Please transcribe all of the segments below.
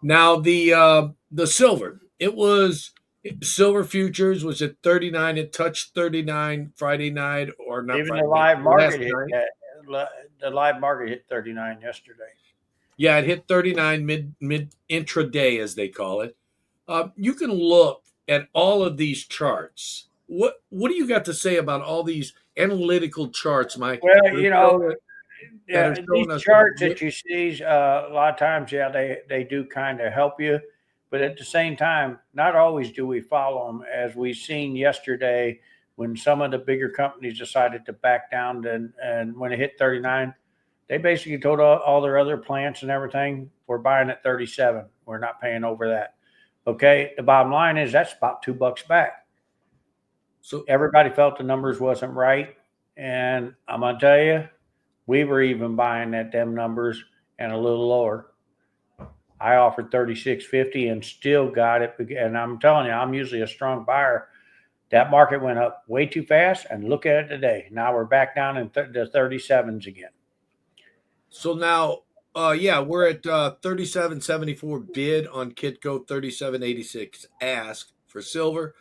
Now the silver, it was silver futures was at 39. It touched 39 Friday night, or not Even the Friday night, live last market hit night. that. The live market hit 39 yesterday. Yeah, it hit 39 mid intraday, as they call it. You can look at all of these charts. What do you got to say about all these analytical charts, Mike, Well, that are showing, yeah, these showing us charts what? that you see, a lot of times, yeah, they do kind of help you, but at the same time, not always do we follow them. As we seen yesterday, when some of the bigger companies decided to back down, and when it hit 39, they basically told all their other plants and everything, we're buying at 37. We're not paying over that. Okay, the bottom line is that's about $2 back. So Everybody felt the numbers wasn't right, and I'm gonna tell you, we were even buying at them numbers and a little lower. I offered 36.50 and still got it. And I'm telling you, I'm usually a strong buyer. That market went up way too fast, and look at it today. Now we're back down in the 37s again. so now, yeah, we're at 37.74 bid on Kitco, 37.86 ask for silver,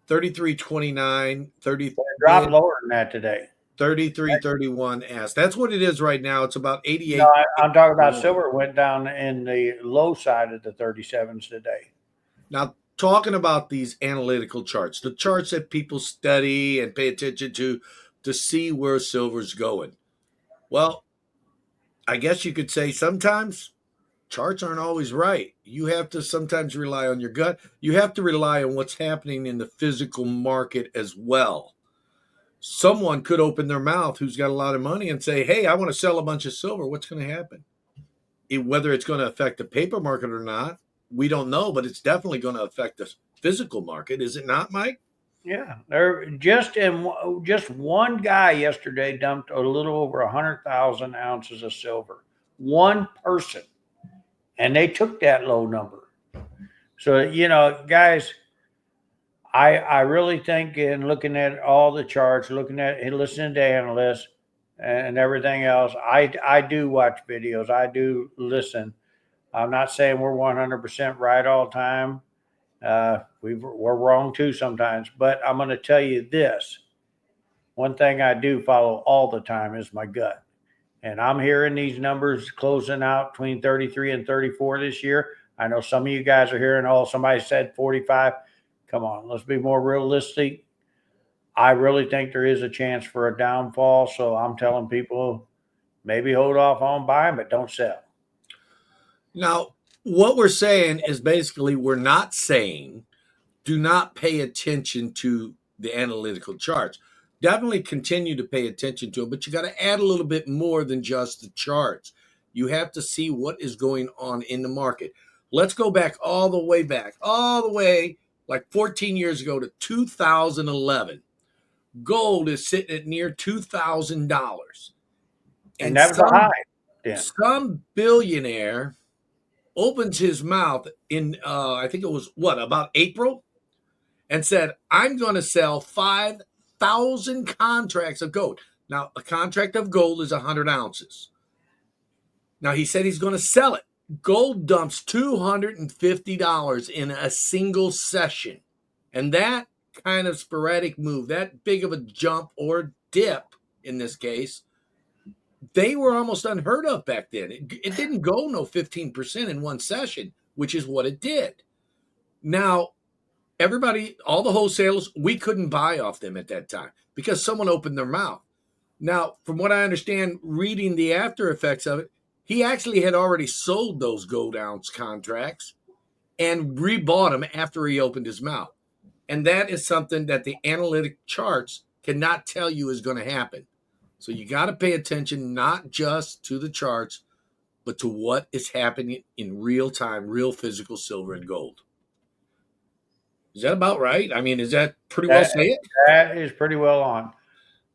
33.29 30 But it dropped bid, lower than that today. 33.31 ask. That's what it is right now. It's about No, 88. I'm talking about silver went down in the low side of the 37s today. Now, talking about these analytical charts, the charts that people study and pay attention to see where silver's going. Well, I guess you could say sometimes charts aren't always right. You have to sometimes rely on your gut. You have to rely on what's happening in the physical market as well. Someone could open their mouth who's got a lot of money and say, "Hey, I want to sell a bunch of silver." What's going to happen? Whether it's going to affect the paper market or not, we don't know, but it's definitely going to affect the physical market, is it not, Mike? Yeah, there just one guy yesterday dumped a little over 100,000 ounces of silver. One person, and they took that low number. So guys, I really think in looking at all the charts, looking at and listening to analysts and everything else, I do watch videos. I do listen. I'm not saying we're 100% right all the time. We're wrong too sometimes, but I'm going to tell you this. One thing I do follow all the time is my gut. And I'm hearing these numbers closing out between 33 and 34 this year. I know some of you guys are hearing, oh, somebody said 45. Come on, let's be more realistic. I really think there is a chance for a downfall. So I'm telling people maybe hold off on buying, but don't sell. Now, what we're saying is basically we're not saying do not pay attention to the analytical charts. Definitely continue to pay attention to them, but you got to add a little bit more than just the charts. You have to see what is going on in the market. Let's go back, all the way like 14 years ago to 2011. Gold is sitting at near $2,000. And And that was a high then. some billionaire opens his mouth in I think it was what, about April, and said, I'm going to sell 5,000 contracts of gold. Now, a contract of gold is 100 ounces. Now, he said he's going to sell it. Gold dumps $250 in a single session. And that kind of sporadic move, that big of a jump or dip in this case, they were almost unheard of back then. It didn't go no 15% in one session, which is what it did. Now, everybody, all the wholesalers, we couldn't buy off them at that time because someone opened their mouth. Now, from what I understand, reading the after effects of it, he actually had already sold those gold ounce contracts and rebought them after he opened his mouth. And that is something that the analytic charts cannot tell you is going to happen. So you got to pay attention not just to the charts, but to what is happening in real time, real physical silver and gold. Is that about right? I mean, is that pretty well That say it? that is pretty well on.